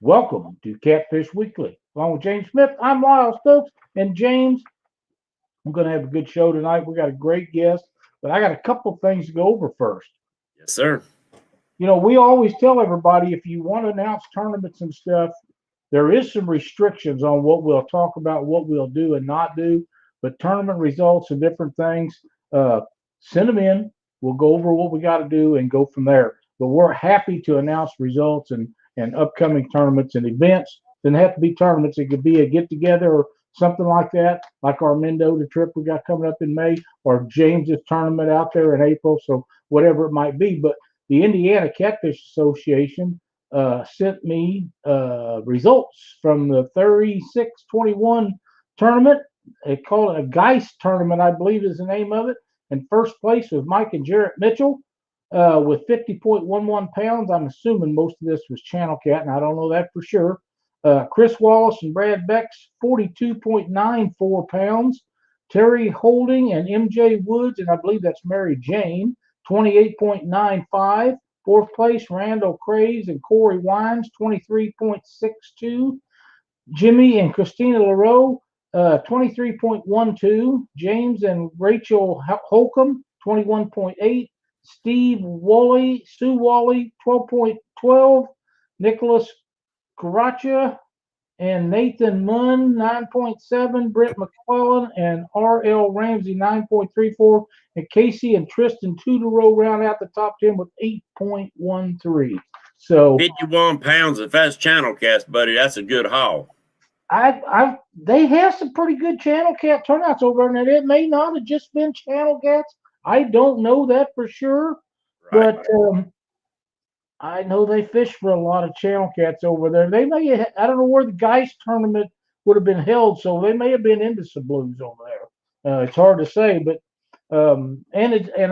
Welcome to Catfish Weekly. Along with James Smith, I'm Lyle Stokes. And James, I'm going to have a good show tonight. We got a great guest, but I got a couple things to go over first. Yes, sir. You know, we always tell everybody if you want to announce tournaments and stuff, there is some restrictions on what we'll talk about, what we'll do and not do. But tournament results and different things, send them in. We'll go over what we got to do and go from there. But we're happy to announce results and upcoming tournaments and events. Doesn't have to be tournaments. It could be a get-together or something like that, like our Mendota trip we got coming up in May, or James's tournament out there in April, so whatever it might be. But the Indiana Catfish Association sent me results from the 36-21 tournament. They call it a Geist tournament, I believe is the name of it. And first place was Mike and Jarrett Mitchell with 50.11 pounds. I'm assuming most of this was Channel Cat, and I don't know that for sure. Chris Wallace and Brad Beck's 42.94 pounds. Terry Holding and MJ Woods, and I believe that's Mary Jane, 28.95. Fourth place, Randall Craze and Corey Wines, 23.62. Jimmy and Christina LaRoe, 23.12. James and Rachel Holcomb, 21.8. Steve Wally, Sue Wally, 12.12. Nicholas Karacha and Nathan Munn, 9.7. Britt McClellan and R.L. Ramsey, 9.34. And Casey and Tristan Tudorow round out the top 10 with 8.13. So 51 pounds. If that's Channel Cats, buddy, that's a good haul. They have some pretty good Channel Cat turnouts over there, and it may not have just been Channel Cats. I don't know that for sure, right. But I know they fish for a lot of Channel Cats over there. They may have, I don't know where the Geist tournament would have been held, so they may have been into some blues over there. It's hard to say, but and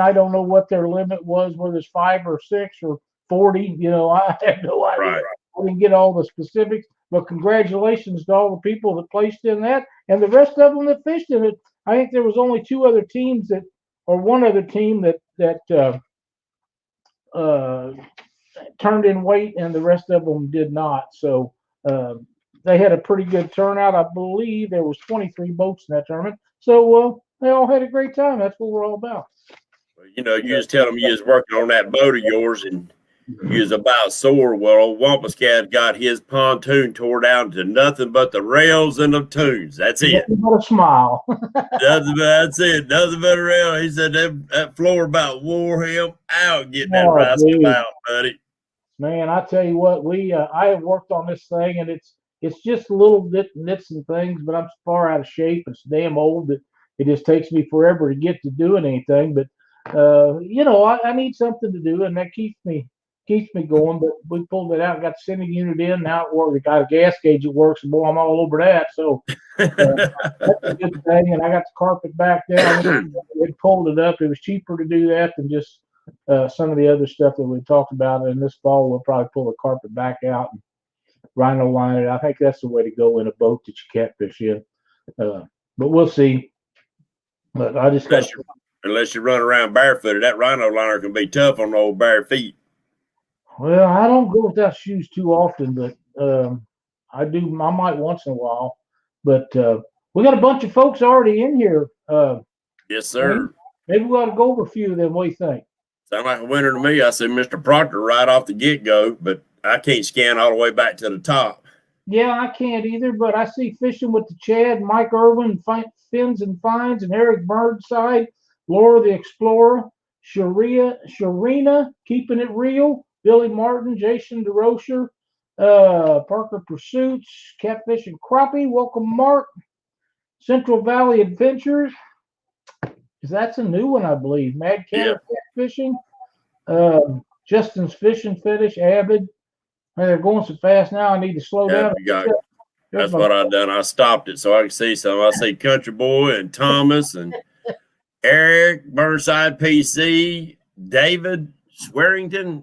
I don't know what their limit was, whether it's 5 or 6 or 40. You know, I have no idea. Right. I didn't get all the specifics, but congratulations to all the people that placed in that, and the rest of them that fished in it. I think there was only 2 other teams that, or one other team that turned in weight, and the rest of them did not. So they had a pretty good turnout. I believe there was 23 boats in that tournament. So they all had a great time. That's what we're all about. Well, you know, you just tell them you was working on that boat of yours and you was about sore. Well, old Wampus Cat got his pontoon tore down to nothing but the rails and the tunes. That's it. Nothing but a smile. That's it. Nothing but a rail. He said that floor about wore him out getting that rascal out, buddy. Man, I tell you what, I have worked on this thing, and it's just little nits and things, but I'm far out of shape. It's damn old that it just takes me forever to get to doing anything. But you know, I need something to do, and that keeps me going. But we pulled it out, got the sending unit in. Now it works. We got a gas gauge that works, and boy, I'm all over that. So that's a good thing. And I got the carpet back down. We pulled it up. It was cheaper to do that than just some of the other stuff that we talked about. And this fall, we'll probably pull the carpet back out and rhino line it. I think that's the way to go in a boat that you catfish in. But we'll see. But I just unless you run around barefooted, that rhino liner can be tough on the old bare feet. Well, I don't go without shoes too often, but I do. I might once in a while. But we got a bunch of folks already in here. Yes, sir. Maybe we ought to go over a few of them. What do you think? Sound like a winner to me. I said Mr. Proctor right off the get-go, but I can't scan all the way back to the top. Yeah, I can't either, but I see Fishing with the Chad, Mike Irwin, Fins and Finds, and Eric Burnside, Laura the Explorer, Sharina, Keeping It Real, Billy Martin, Jason DeRocher, Parker Pursuits, Catfish and Crappie, Welcome Mark, Central Valley Adventures. That's a new one, I believe. Mad Cat Fishing, Justin's Fishing Fetish, Avid. They're going so fast now. I need to slow down. That's what I done. I stopped it so I can see some. I see Country Boy and Thomas and Eric Burnside PC, David Swearingin.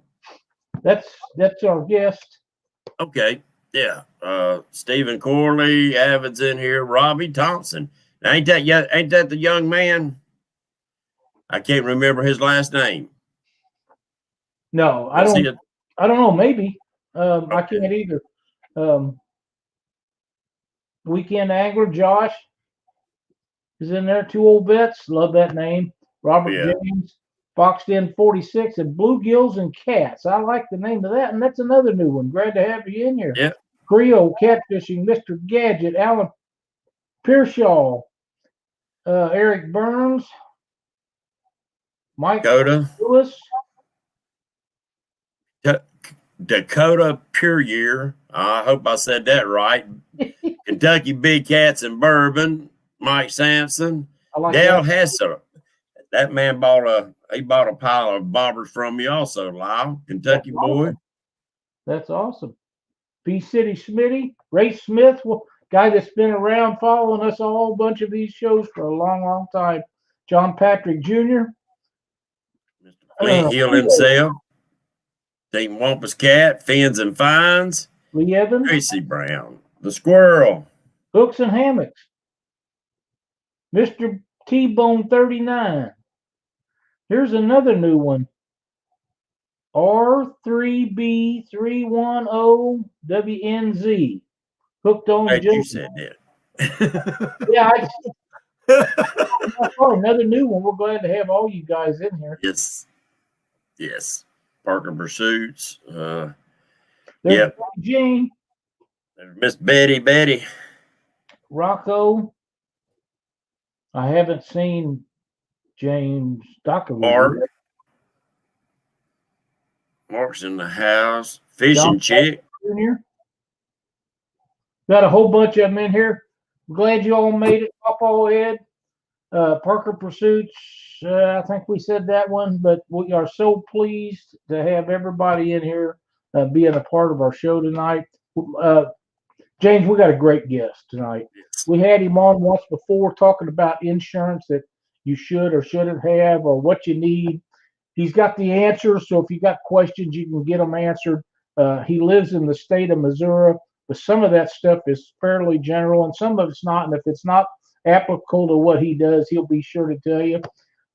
That's our guest. Okay, yeah. Stephen Corley, Avid's in here. Robbie Thompson. Ain't that the young man? I can't remember his last name. No, I I don't know. Maybe. I can't either. Weekend Angler, Josh is in there. 2 old vets. Love that name. Robert James, Boxed In 46, and Bluegills and Cats. I like the name of that, and that's another new one. Glad to have you in here. Yeah. Creole Catfishing, Mr. Gadget, Alan Pearshaw, Eric Burns, Mike Lewis, Dakota Pure Year. I hope I said that right. Kentucky Big Cats and Bourbon, Mike Sampson, Dale Hesser. That man bought a pile of bobbers from me also, Lyle, Kentucky boy. Awesome. That's awesome. P City Smitty, Ray Smith, guy that's been around following us a whole bunch of these shows for a long, long time. John Patrick Jr. Mr. Flint Hill himself. Dean Wampus Cat, Fins and Fines. Lee Evans. Tracy Brown. The Squirrel. Hooks and Hammocks. Mr. T-Bone 39. Here's another new one. R3B310WNZ. Hooked on Glad you said that. Yeah, I saw another new one. We're glad to have all you guys in here. Yes. Yes. Parker Pursuits. There's Jane. There's Miss Betty. Rocco. I haven't seen James Docker. Mark's in the house. Fishing Chick. Jr. Got a whole bunch of them in here. Glad you all made it. Papa Ed. Parker Pursuits. I think we said that one, but we are so pleased to have everybody in here being a part of our show tonight. James, we got a great guest tonight. Yes. We had him on once before talking about insurance that you should or shouldn't have or what you need. He's got the answers, so if you got questions, you can get them answered. He lives in the state of Missouri, but some of that stuff is fairly general, and some of it's not. And if it's not applicable to what he does, he'll be sure to tell you.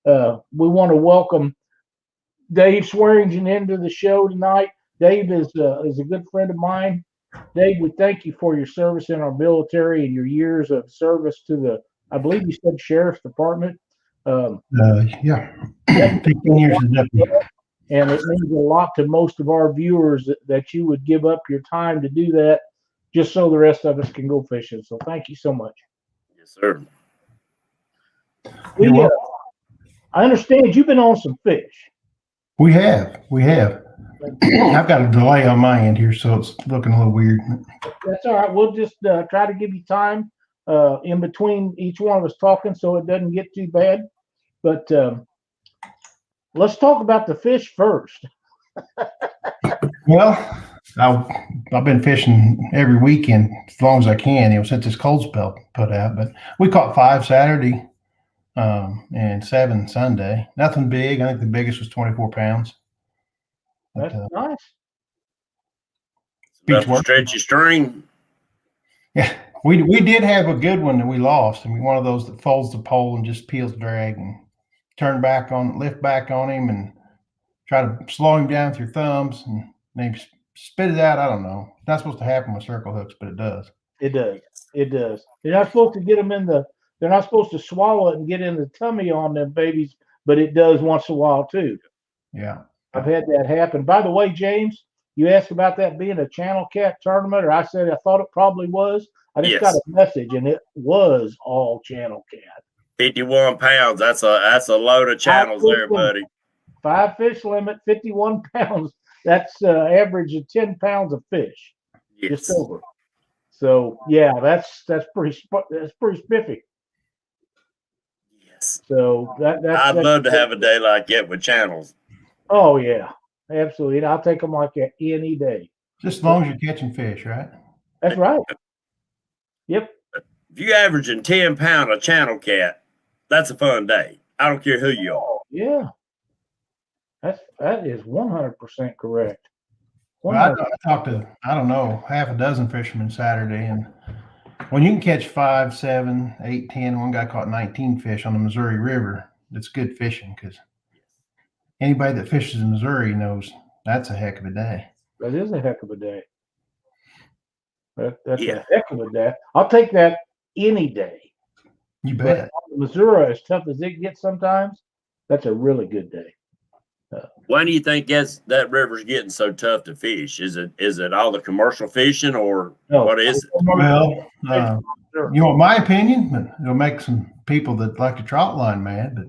We want to welcome Dave Swearingin into the show tonight. Dave is a good friend of mine. Dave, we thank you for your service in our military and your years of service to the, I believe you said, Sheriff's Department. Yeah, 15 years of deputy. And it means a lot to most of our viewers that you would give up your time to do that just so the rest of us can go fishing. So thank you so much. Yes, sir. I understand you've been on some fish. We have. I've got a delay on my end here, so it's looking a little weird. That's all right. We'll just try to give you time in between each one of us talking so it doesn't get too bad. But let's talk about the fish first. Well, I've been fishing every weekend as long as I can, since this cold spell put out. But we caught 5 Saturday and 7 Sunday. Nothing big. I think the biggest was 24 pounds. That's nice. Beach work. Stretch your string. Yeah, we did have a good one that we lost. I mean, one of those that folds the pole and just peels drag and lift back on him and try to slow him down with your thumbs and maybe spit it out. I don't know. It's not supposed to happen with circle hooks, but it does. It does. It does. You're not supposed to get them they're not supposed to swallow it and get in the tummy on them babies, but it does once in a while too. Yeah. I've had that happen. By the way, James, you asked about that being a channel cat tournament, or I said I thought it probably was. I just got a message, and it was all channel cat. 51 pounds. That's a load of channels there, buddy. 5 fish limit, 51 pounds. That's average of 10 pounds of fish. Yes. Just over. So yeah, that's pretty spiffy. Yes. So I'd love to have a day like that with channels. Oh yeah, absolutely. I'll take them like that any day. Just as long as you're catching fish, right? That's right. Yep. If you averaging 10 pound of channel cat, that's a fun day. I don't care who you are. Yeah. That is 100% correct. 100%. Well, I talked to, I don't know, half a dozen fishermen Saturday, and when you can catch 5, 7, 8, 10, one guy caught 19 fish on the Missouri River, it's good fishing because anybody that fishes in Missouri knows that's a heck of a day. That is a heck of a day. That's Yeah. a heck of a day. I'll take that any day. You But bet. Missouri, as tough as it gets sometimes, that's a really good day. Why do you think that river's getting so tough to fish? Is it all the commercial fishing, or No, what is it? Well, you want my opinion? But it'll make some people that like to trout line mad. But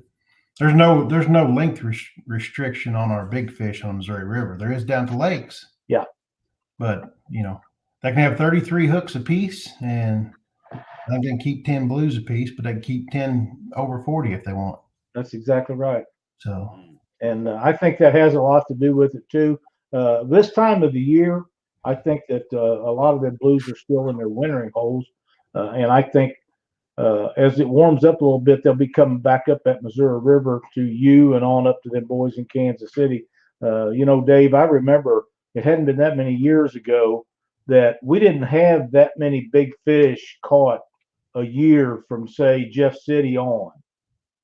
there's no length restriction on our big fish on the Missouri River. There is down to lakes. Yeah. But they can have 33 hooks a piece, and they can keep 10 blues a piece, but they can keep 10 over 40 if they want. That's exactly right. So. And I think that has a lot to do with it too. This time of the year, I think that a lot of the blues are still in their wintering holes, and I think as it warms up a little bit, they'll be coming back up that Missouri River to you and on up to them boys in Kansas City. Dave, I remember it hadn't been that many years ago that we didn't have that many big fish caught a year from, say, Jeff City on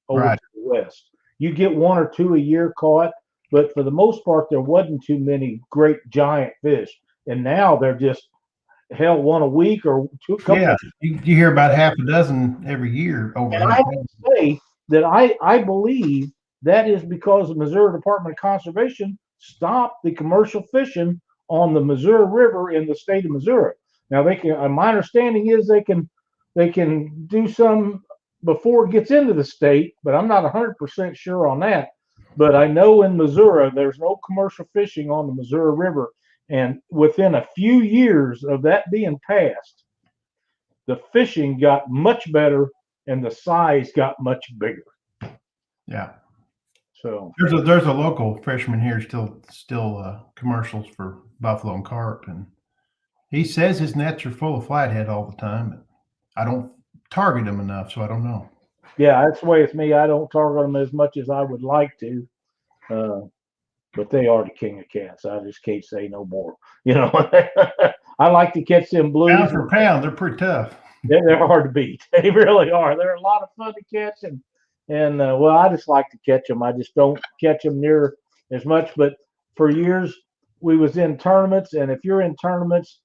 over to the west. You get one or two a year caught, but for the most part, there wasn't too many great giant fish. And now they're just one a week or two. Yeah, you hear about half a dozen every year over. And I have to say that I believe that is because the Missouri Department of Conservation stopped the commercial fishing on the Missouri River in the state of Missouri. Now they can. My understanding is they can do some before it gets into the state, but I'm not 100% sure on that. But I know in Missouri, there's no commercial fishing on the Missouri River. And within a few years of that being passed, the fishing got much better and the size got much bigger. Yeah. So there's a local fisherman here still commercials for buffalo and carp, and he says his nets are full of flathead all the time. But I don't target them enough, so I don't know. Yeah, that's the way it's me. I don't target them as much as I would like to, but they are the king of cats. I just can't say no more. I like to catch them blues. Pound for pound, they're pretty tough. They're hard to beat. They really are. They're a lot of fun to catch, and I just like to catch them. I just don't catch them near as much. But for years, we was in tournaments, and if you're in tournaments,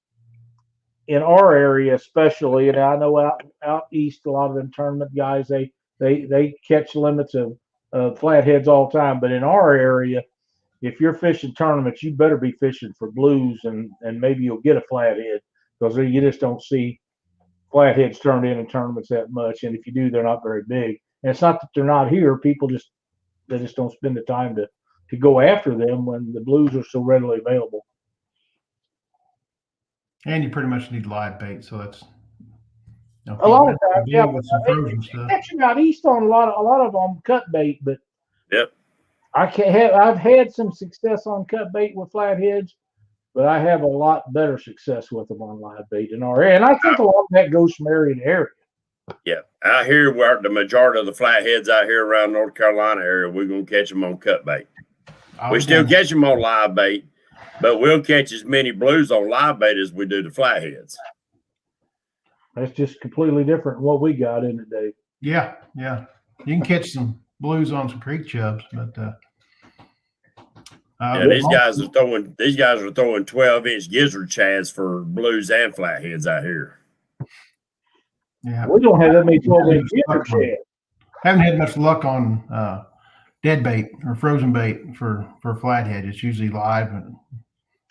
in our area especially, and I know out east, a lot of them tournament guys, they catch limits of flatheads all the time. But in our area, if you're fishing tournaments, you better be fishing for blues, and maybe you'll get a flathead, because you just don't see flatheads turned in tournaments that much. And if you do, they're not very big. And it's not that they're not here. People just don't spend the time to go after them when the blues are so readily available. And you pretty much need live bait, so that's a lot of times. Yeah, with some frozen stuff. Catching out east on a lot of them cut bait, but yep, I've had some success on cut bait with flatheads, but I have a lot better success with them on live bait in our area, and I think a lot of that goes from area to area. Yeah, out here where the majority of the flatheads out here around North Carolina area, we're gonna catch them on cut bait. We still catch them on live bait, but we'll catch as many blues on live bait as we do the flatheads. That's just completely different than what we got in today. Yeah. You can catch some blues on some creek chubs, but these guys are throwing 12-inch gizzard chads for blues and flatheads out here. Yeah, we don't have that many 12-inch gizzard chads. Haven't had much luck on dead bait or frozen bait for flathead. It's usually live.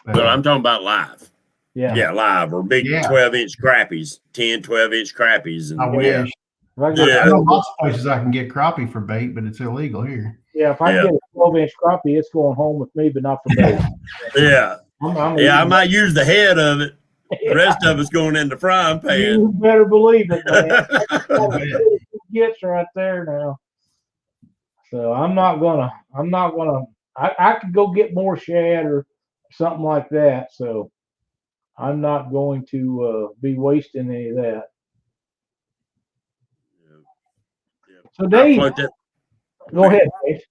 But I'm talking about live. Yeah, live or big 12-inch crappies, 10, 12-inch crappies. And, I wish. Yeah. I know lots of places I can get crappie for bait, but it's illegal here. Yeah, if I get a 12-inch crappie, it's going home with me, but not for bait. I might use the head of it. The rest of it's going in the frying pan. You better believe it, man. That's all it gets right there now. So I could go get more shad or something like that. So I'm not going to be wasting any of that. So Dave, go ahead, Dave.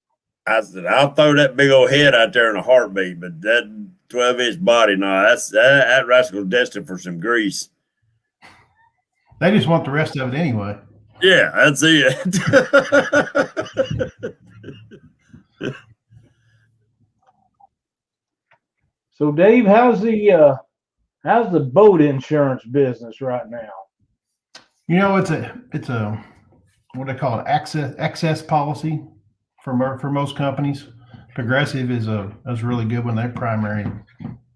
I said, I'll throw that big old head out there in a heartbeat, but that 12-inch body, no, that rascal's destined for some grease. They just want the rest of it anyway. Yeah, that's it. So Dave, how's the boat insurance business right now? You know, it's a what they call it, excess policy for most companies. Progressive is really good when they're primary.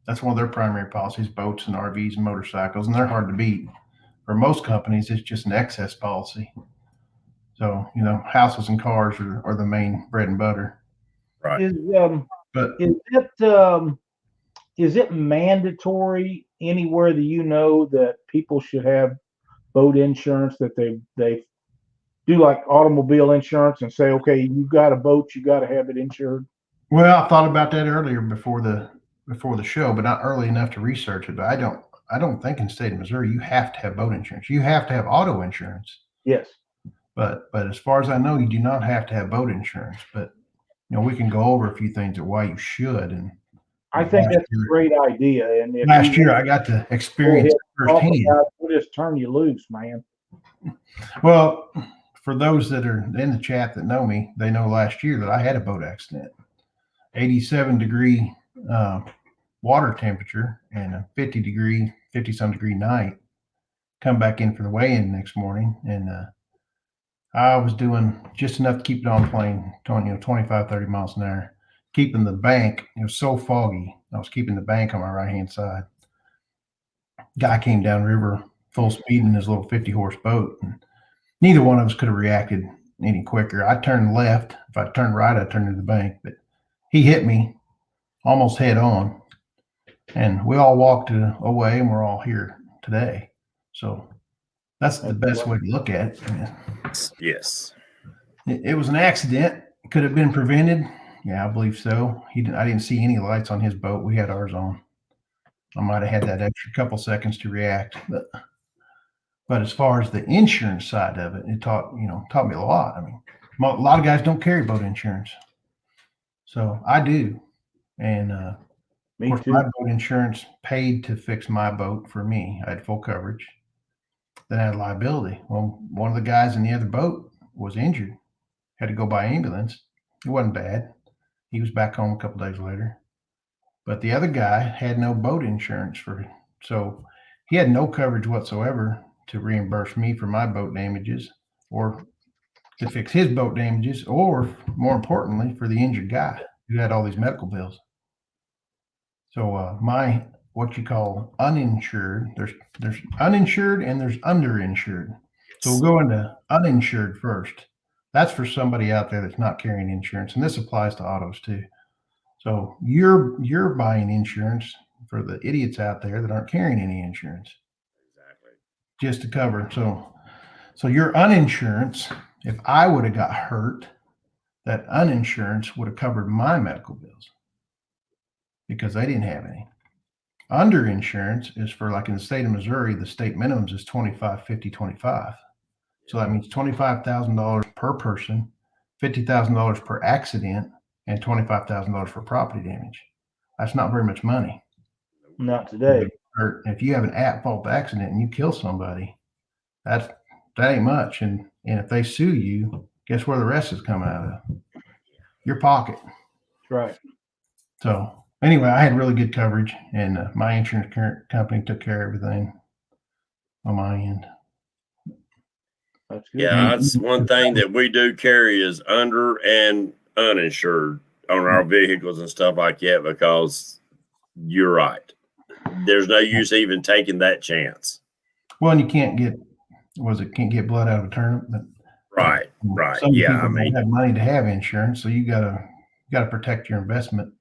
That's one of their primary policies: boats and RVs and motorcycles, and they're hard to beat. For most companies, it's just an excess policy. So, you know, houses and cars are the main bread and butter. Right. Is it mandatory anywhere that you know that people should have boat insurance, that they do like automobile insurance and say, okay, you've got a boat, you got to have it insured? Well, I thought about that earlier before the show, but not early enough to research it. But I don't think in the state of Missouri you have to have boat insurance. You have to have auto insurance. Yes. But as far as I know, you do not have to have boat insurance. But you know, we can go over a few things of why you should. And I think that's a great idea. And last year I got to experience it firsthand. We'll just turn you loose, man. Well, for those that are in the chat that know me, they know last year that I had a boat accident. 87-degree water temperature and a 50-some degree night. Come back in for the weigh-in next morning, and I was doing just enough to keep it on plane, 25, 30 miles an hour. Keeping the bank, it was so foggy, I was keeping the bank on my right-hand side. Guy came down river full speed in his little 50-horse boat, and neither one of us could have reacted any quicker. I turned left. If I turned right, I turned to the bank, but he hit me almost head on, and we all walked away, and we're all here today. So that's the best way to look at it. Yes. It was an accident. Could have been prevented. Yeah, I believe so. I didn't see any lights on his boat. We had ours on. I might have had that extra couple seconds to react, but as far as the insurance side of it, it taught me a lot. I mean, a lot of guys don't carry boat insurance, so I do, and of course, my boat insurance paid to fix my boat for me. I had full coverage. Then I had liability. Well, one of the guys in the other boat was injured, had to go by ambulance. It wasn't bad. He was back home a couple days later. But the other guy had no boat insurance so he had no coverage whatsoever to reimburse me for my boat damages or to fix his boat damages, or more importantly, for the injured guy who had all these medical bills. So my what you call uninsured, there's uninsured and there's underinsured. So we'll go into uninsured first. That's for somebody out there that's not carrying insurance, and this applies to autos too. So you're buying insurance for the idiots out there that aren't carrying any insurance. Exactly. Just to cover. So your uninsurance, if I would have got hurt, that uninsurance would have covered my medical bills because they didn't have any. Underinsurance is for, like in the state of Missouri, the state minimums is 25, 50, 25. So that means $25,000 per person, $50,000 per accident, and $25,000 for property damage. That's not very much money. Not today. Or if you have an at-fault accident and you kill somebody, that ain't much. And if they sue you, guess where the rest is coming out of? Your pocket. That's right. So anyway, I had really good coverage, and my insurance company took care of everything on my end. That's good. Yeah, that's one thing that we do carry is under and uninsured on our vehicles and stuff like that, because you're right. There's no use even taking that chance. Well, and you can't get blood out of a turnip. But right. Some Yeah, people don't have money to have insurance, so you gotta protect your investment.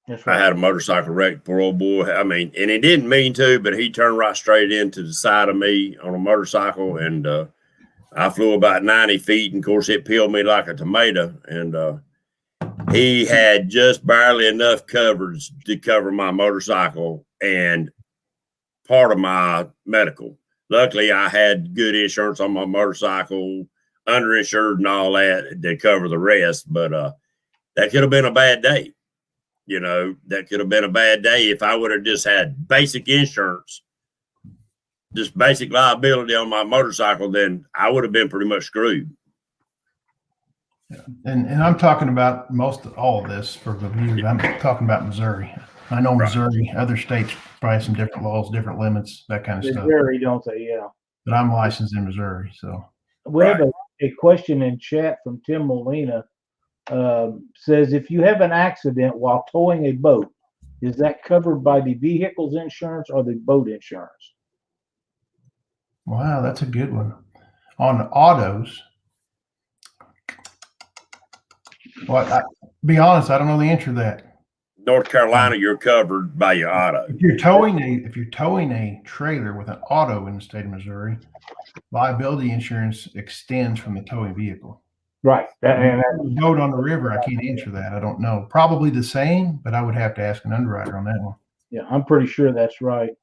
That's right. I had a motorcycle wreck, poor old boy. I mean, and he didn't mean to, but he turned right straight into the side of me on a motorcycle, and I flew about 90 feet, and of course it peeled me like a tomato, and he had just barely enough coverage to cover my motorcycle and part of my medical. Luckily, I had good insurance on my motorcycle, underinsured and all that to cover the rest, but that could have been a bad day. That could have been a bad day if I would have just had basic insurance, just basic liability on my motorcycle, then I would have been pretty much screwed. Yeah. And I'm talking about all of this for the view. I'm talking about Missouri. I know Missouri, other states probably have some different laws, different limits, that kind of stuff. Missouri, don't they? Yeah. But I'm licensed in Missouri, so. We have a question in chat from Tim Molina. Says, if you have an accident while towing a boat, is that covered by the vehicle's insurance or the boat insurance? Wow, that's a good one. On autos, well, be honest, I don't know the answer to that. North Carolina, you're covered by your auto. If you're towing a trailer with an auto in the state of Missouri, liability insurance extends from the towing vehicle. Right. Boat on the river, I can't answer that. I don't know. Probably the same, but I would have to ask an underwriter on that one. Yeah, I'm pretty sure that's right.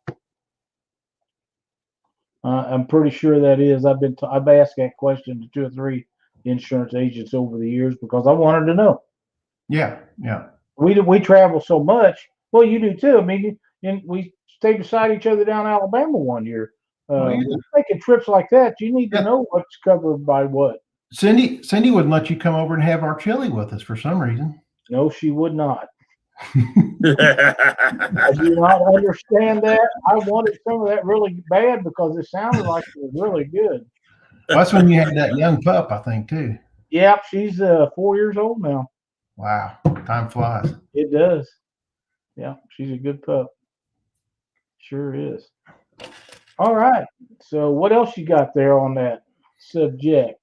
I'm pretty sure that is. I've asked that question to 2 or 3 insurance agents over the years because I wanted to know. Yeah. We travel so much. Well, you do too. I mean, and we stayed beside each other down Alabama one year. Making trips like that, you need to know what's covered by what. Cindy wouldn't let you come over and have our chili with us for some reason. No, she would not. I do not understand that. I wanted some of that really bad because it sounded like it was really good. Well, that's when you had that young pup, I think, too. Yep, she's 4 years old now. Wow, time flies. It does. Yeah, she's a good pup. Sure is. All right. So what else you got there on that subject?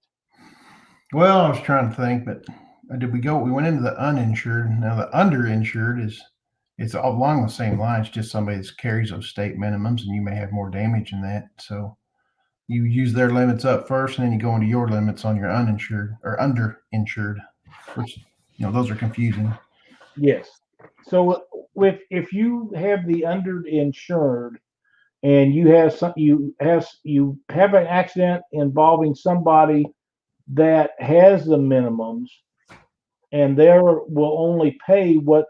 Well, I was trying to think, but we went into the uninsured. Now the underinsured it's along the same lines, just somebody that carries those state minimums, and you may have more damage in that. So you use their limits up first, and then you go into your limits on your uninsured or underinsured, which, those are confusing. Yes. So if you have the underinsured and you have an accident involving somebody that has the minimums and they will only pay what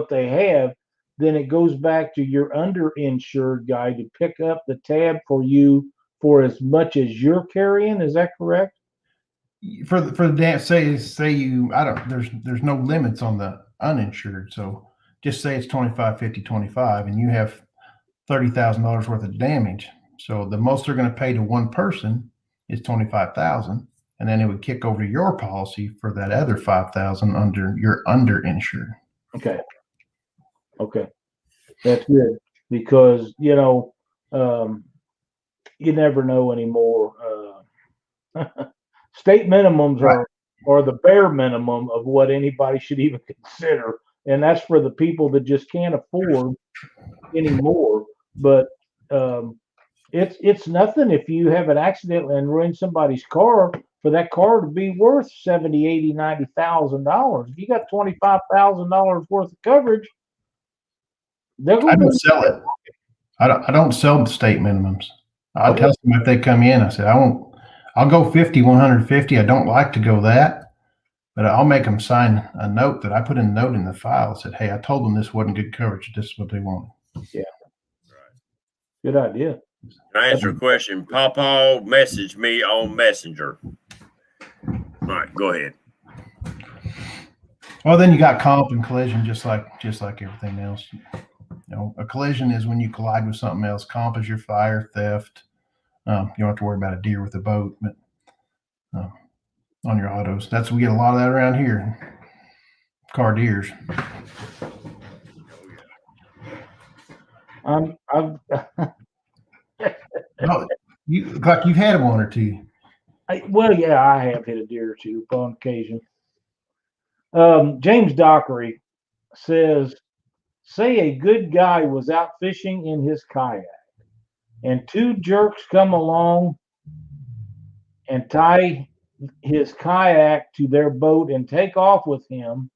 they have, then it goes back to your underinsured guy to pick up the tab for you for as much as you're carrying. Is that correct? For the dam, say you, there's no limits on the uninsured. So just say it's 25, 50, 25, and you have $30,000 worth of damage. So the most they're going to pay to one person is $25,000, and then it would kick over to your policy for that other $5,000 under your underinsured. Okay, that's good because you never know anymore. State minimums are the bare minimum of what anybody should even consider, and that's for the people that just can't afford anymore. But it's nothing if you have an accident and ruin somebody's car, for that car to be worth $70,000, $80,000, $90,000. If you got $25,000 worth of coverage, they're going I don't sell it. I don't sell the state minimums. I tell them if they come in, I said I'll go 50, 150. I don't like to go that, but I'll make them sign a note that I put a note in the file that said, hey, I told them this wasn't good coverage. This is what they wanted. Yeah. Good idea. Can I answer a question? Papa messaged me on Messenger. All right, go ahead. Well, then you got comp and collision, just like everything else. A collision is when you collide with something else. Comp is your fire, theft. You don't have to worry about a deer with a boat, but on your autos, we get a lot of that around here. Car deers. You've had one or two. I have hit a deer or two on occasion. James Dockery says, say a good guy was out fishing in his kayak and 2 jerks come along and tie his kayak to their boat and take off with him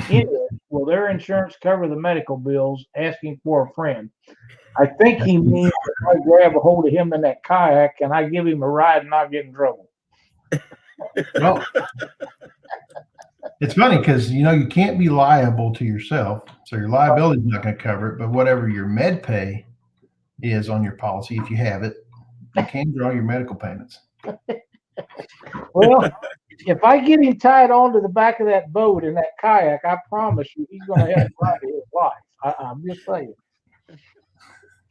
in it. Will their insurance cover the medical bills? Asking for a friend. I think he means if I grab a hold of him in that kayak and I give him a ride and not get in trouble. Well, it's funny because you can't be liable to yourself, so your liability is not going to cover it. But whatever your med pay is on your policy, if you have it, you can draw your medical payments. Well, if I get him tied onto the back of that boat in that kayak, I promise you he's going to have the ride of his life. I'm just saying.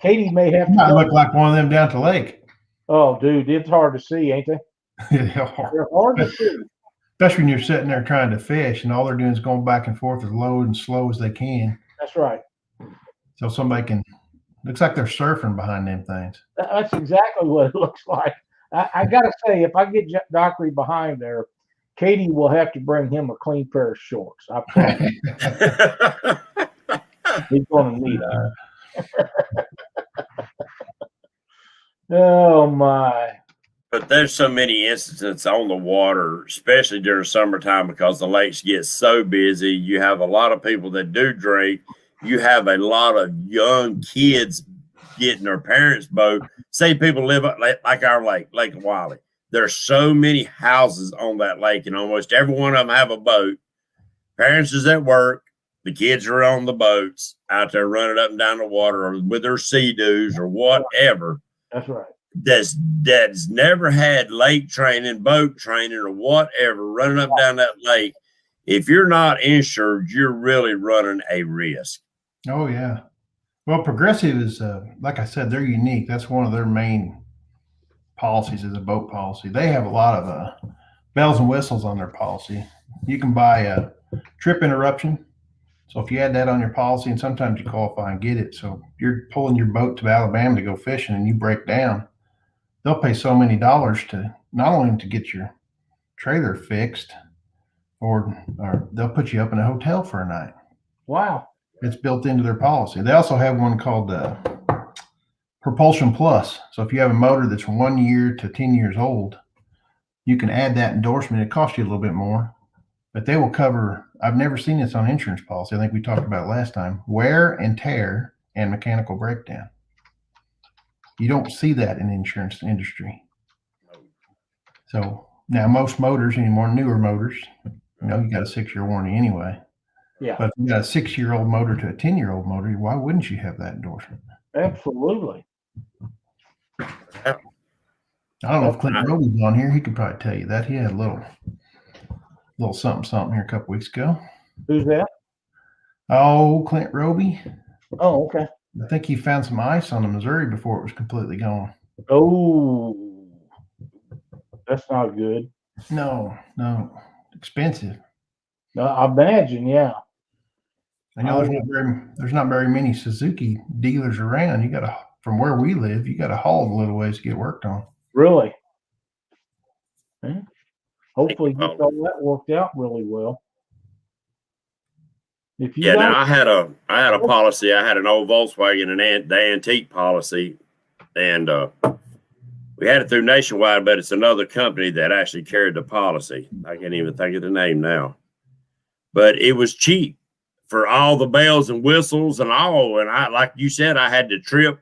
Katie may have to. Might look like one of them down at the lake. Oh, dude, it's hard to see, ain't they? Yeah. They're hard to see. Especially when you're sitting there trying to fish and all they're doing is going back and forth as low and slow as they can. That's right. So somebody can, looks like they're surfing behind them things. That's exactly what it looks like. I got to say, if I get Dockery behind there, Katie will have to bring him a clean pair of shorts. I promise. He's going to need that. Oh, my. But there's so many instances on the water, especially during summertime, because the lakes get so busy. You have a lot of people that do drink. You have a lot of young kids getting their parents' boat. Say people live up like our lake, Lake Wiley. There's so many houses on that lake, and almost every one of them have a boat. Parents is at work. The kids are on the boats out there running up and down the water or with their sea-doos or whatever. That's right. That's never had lake training, boat training, or whatever, running up down that lake. If you're not insured, you're really running a risk. Oh, yeah. Well, Progressive is, like I said, they're unique. That's one of their main policies is a boat policy. They have a lot of bells and whistles on their policy. You can buy a trip interruption. So if you add that on your policy, and sometimes you qualify and get it. So you're pulling your boat to Alabama to go fishing and you break down, they'll pay so many dollars to not only to get your trailer fixed, or they'll put you up in a hotel for a night. Wow. It's built into their policy. They also have one called Propulsion Plus. So if you have a motor that's 1 year to 10 years old, you can add that endorsement. It costs you a little bit more, but they will cover, I've never seen this on insurance policy. I think we talked about it last time, wear and tear and mechanical breakdown. You don't see that in the insurance industry. So now most motors anymore, newer motors, you got a 6-year warranty anyway. Yeah. But if you got a 6-year-old motor to a 10-year-old motor, why wouldn't you have that endorsement? Absolutely. I don't know if Clint Roby's on here. He could probably tell you that. He had a little something here a couple weeks ago. Who's that? Oh, Clint Roby. Oh, okay. I think he found some ice on the Missouri before it was completely gone. Oh, that's not good. No, expensive. I imagine, yeah. I know there's not very many Suzuki dealers around. You got to, from where we live, you got to haul a little ways to get worked on. Really? Yeah. Hopefully, you get all that worked out really well. If you now I had a policy. I had an old Volkswagen and the antique policy, and we had it through Nationwide, but it's another company that actually carried the policy. I can't even think of the name now, but it was cheap for all the bells and whistles and all. And I, like you said, I had to trip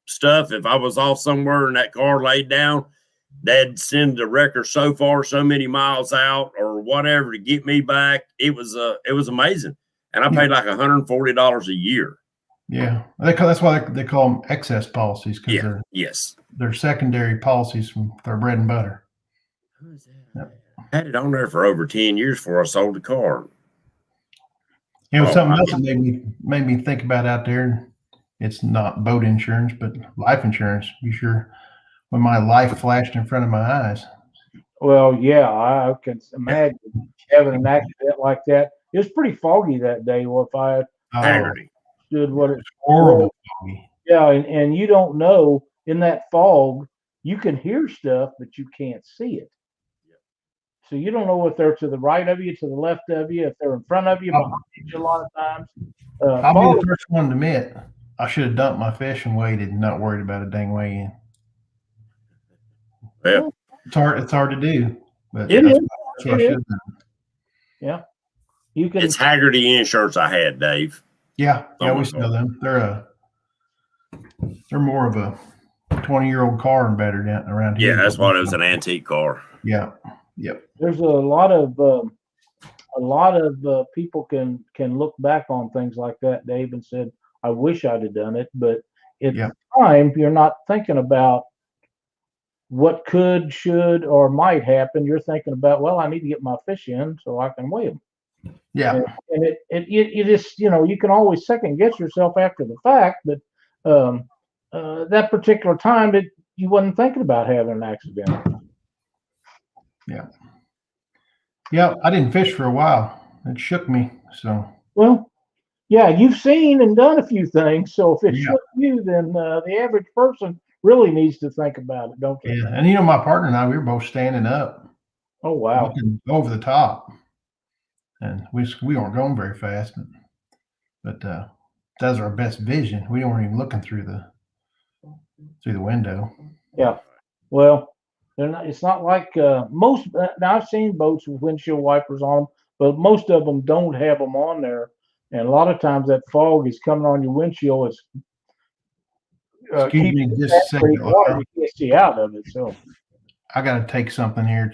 stuff. If I was off somewhere and that car laid down, they'd send the wrecker so far, so many miles out or whatever to get me back. It was amazing. And I paid like $140 a year. Yeah. That's why they call them excess policies. Because they're secondary policies from their bread and butter. Yep. I had it on there for over 10 years before I sold the car. Something else that made me think about out there. It's not boat insurance, but life insurance. You sure? When my life flashed in front of my eyes. Well, yeah, I can imagine having an accident like that. It was pretty foggy that day. Well, if I understood what it's horrible foggy. Yeah, and you don't know in that fog, you can hear stuff, but you can't see it. So you don't know if they're to the right of you, to the left of you, if they're in front of you, behind you a lot of times. I'll be the first one to admit I should have dumped my fish and waited and not worried about a dang weigh in. Yeah. It's hard to do. But it is. Yeah. You can. It's Haggerty Insurance I had, Dave. Yeah, we sell them. They're more of a 20-year-old car and better down around here. Yeah, that's what it was, an antique car. Yeah. Yep. There's a lot of people can look back on things like that, Dave, and said, I wish I'd have done it. But at the time, you're not thinking about what could, should, or might happen. You're thinking about, well, I need to get my fish in so I can weigh them. Yeah. And it is, you can always second guess yourself after the fact, but that particular time, you wasn't thinking about having an accident. Yeah. Yeah. I didn't fish for a while. It shook me. So. Well, yeah, you've seen and done a few things. So if it Yeah. shook you, then the average person really needs to think about it, don't they? Yeah. And my partner and I, we were both standing up. Oh, wow. Looking over the top. And we weren't going very fast, but that's our best vision. We weren't even looking through the window. Yeah. Well, it's not like most. Now I've seen boats with windshield wipers on them, but most of them don't have them on there. And a lot of times that fog is coming on your windshield. It's Excuse me, just a second. Water, you can't see out of it. So I got to take something here.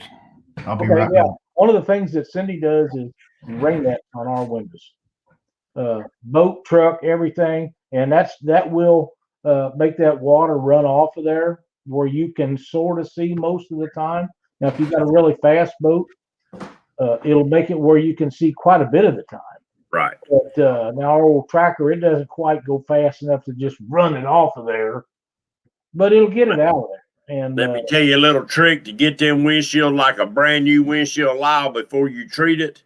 I'll be okay, right yeah. back. One of the things that Cindy does is rain nets on our windows, boat, truck, everything, and that will make that water run off of there where you can sort of see most of the time. Now, if you've got a really fast boat, it'll make it where you can see quite a bit of the time. Right. But now our old tracker, it doesn't quite go fast enough to just run it off of there, but it'll get it out of there. And let me tell you a little trick to get them windshield like a brand new windshield Lyle before you treat it.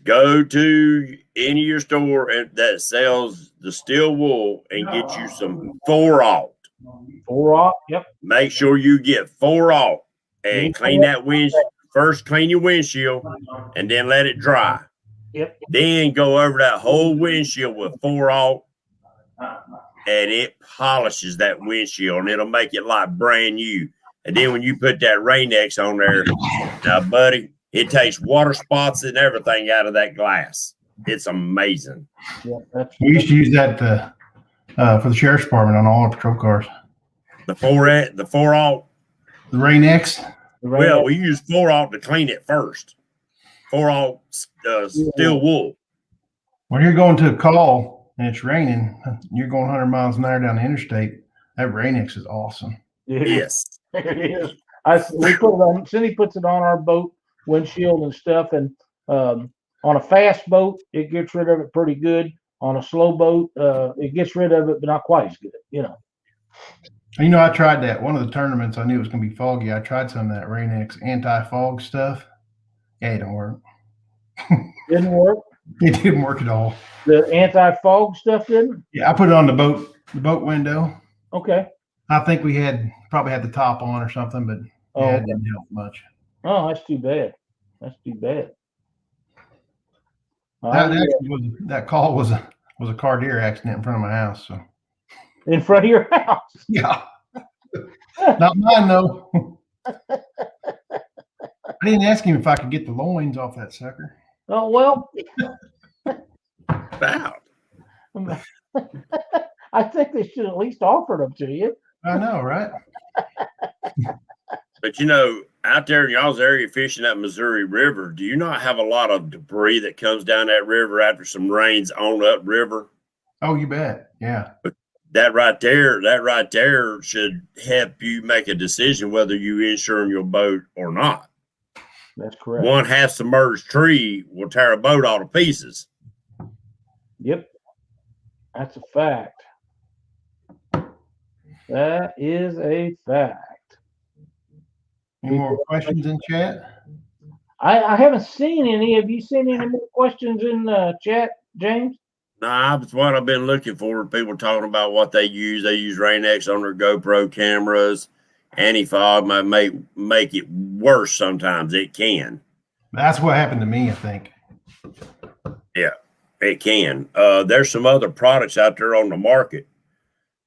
Go to any of your store that sells the steel wool and get you some 4-aught. 4-aught, yep. Make sure you get 4-aught and clean that windshield. First, clean your windshield and then let it dry. Yep. Then go over that whole windshield with 4-aught. And it polishes that windshield and it'll make it like brand new. And then when you put that Rain-X on there, now, buddy, it takes water spots and everything out of that glass. It's amazing. Yeah, we used to use that for the sheriff's department on all our patrol cars. The 4-aught. The Rain-X. Well, we use 4-aught to clean it first. 4-aught steel wool. When you're going to a call and it's raining, you're going 100 miles an hour down the interstate, that Rain-X is awesome. Yes. It is. We put it on, Cindy puts it on our boat windshield and stuff, and on a fast boat, it gets rid of it pretty good. On a slow boat, it gets rid of it, but not quite as good, I tried that. One of the tournaments, I knew it was going to be foggy. I tried some of that Rain-X anti-fog stuff. Yeah, it didn't work. Didn't work? It didn't work at all. The anti-fog stuff didn't? Yeah, I put it on the boat window. Okay. I think we probably had the top on or something, but it didn't help much. Oh, that's too bad. That's too bad. That call was a car deer accident in front of my house. So in front of your house? Yeah. Not mine though. I didn't ask him if I could get the loins off that sucker. Oh well. Wow. I think they should at least offer them to you. I know, right? But out there in y'all's area fishing that Missouri River, do you not have a lot of debris that comes down that river after some rains on up river? Oh, you bet. Yeah. But that right there should help you make a decision whether you insuring your boat or not. That's correct. One half submerged tree will tear a boat all to pieces. Yep. That's a fact. That is a fact. Any more questions in chat? I haven't seen any. Have you seen any more questions in the chat, James? Nah, that's what I've been looking for. People talking about what they use. They use Rain-X on their GoPro cameras. Anti-fog might make it worse sometimes. It can. That's what happened to me, I think. Yeah, it can. There's some other products out there on the market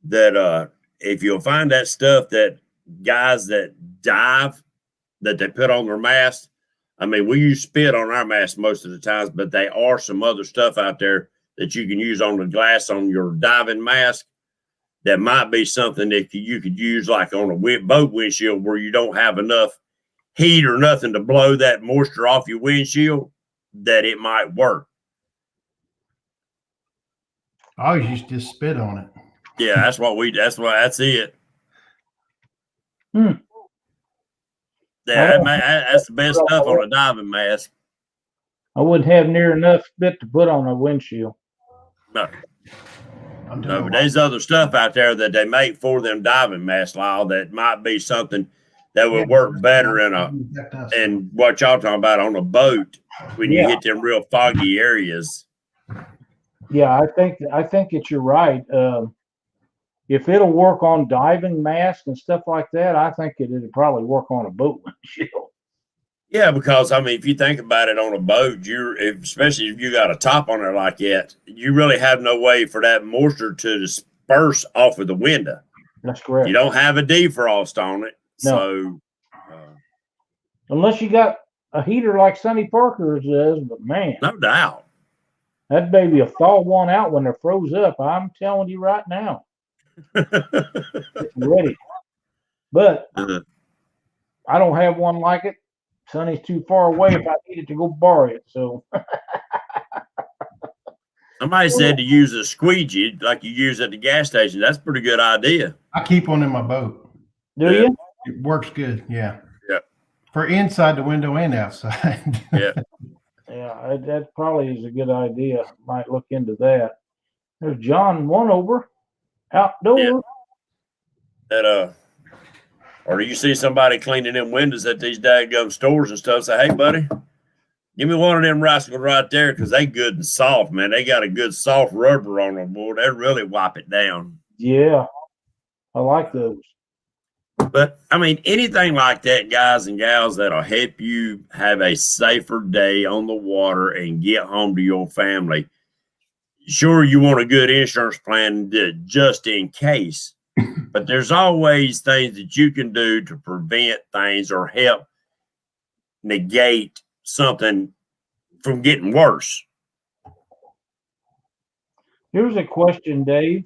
that if you'll find that stuff that guys that dive that they put on their mast. I mean, we use spit on our mast most of the times, but there are some other stuff out there that you can use on the glass on your diving mask. That might be something that you could use like on a boat windshield where you don't have enough heat or nothing to blow that moisture off your windshield, that it might work. I always used to just spit on it. Yeah, that's it. Yeah, that's the best stuff on a diving mask. I wouldn't have near enough bit to put on a windshield. No. No, but there's other stuff out there that they make for them diving masks, Lyle, that might be something that would work better in what y'all talking about on a boat when you hit them real foggy areas. Yeah, I think that you're right. If it'll work on diving masks and stuff like that, I think it'd probably work on a boat windshield. Yeah, because I mean, if you think about it on a boat, especially if you got a top on there like that, you really have no way for that moisture to disperse off of the window. That's correct. You don't have a defrost on it, no. Unless you got a heater like Sonny Parker's does, but man, no doubt, that baby will thaw one out when they're froze up. I'm telling you right now, it's ready. But I don't have one like it. Sonny's too far away if I needed to go borrow it. So somebody said to use a squeegee like you use at the gas station. That's a pretty good idea. I keep one in my boat. Do you? It works good. Yeah. Yeah. For inside the window and outside. Yeah. Yeah, that probably is a good idea. Might look into that. There's John One-Over outdoors. Yeah. That or do you see somebody cleaning them windows at these daggum stores and stuff? Say, hey, buddy, give me one of them rascals right there because they good and soft, man. They got a good soft rubber on them, boy. They really wipe it down. Yeah, I like those. But, I mean, anything like that, guys and gals, that'll help you have a safer day on the water and get home to your family. Sure, you want a good insurance plan just in case. But there's always things that you can do to prevent things or help negate something from getting worse. Here's a question, Dave,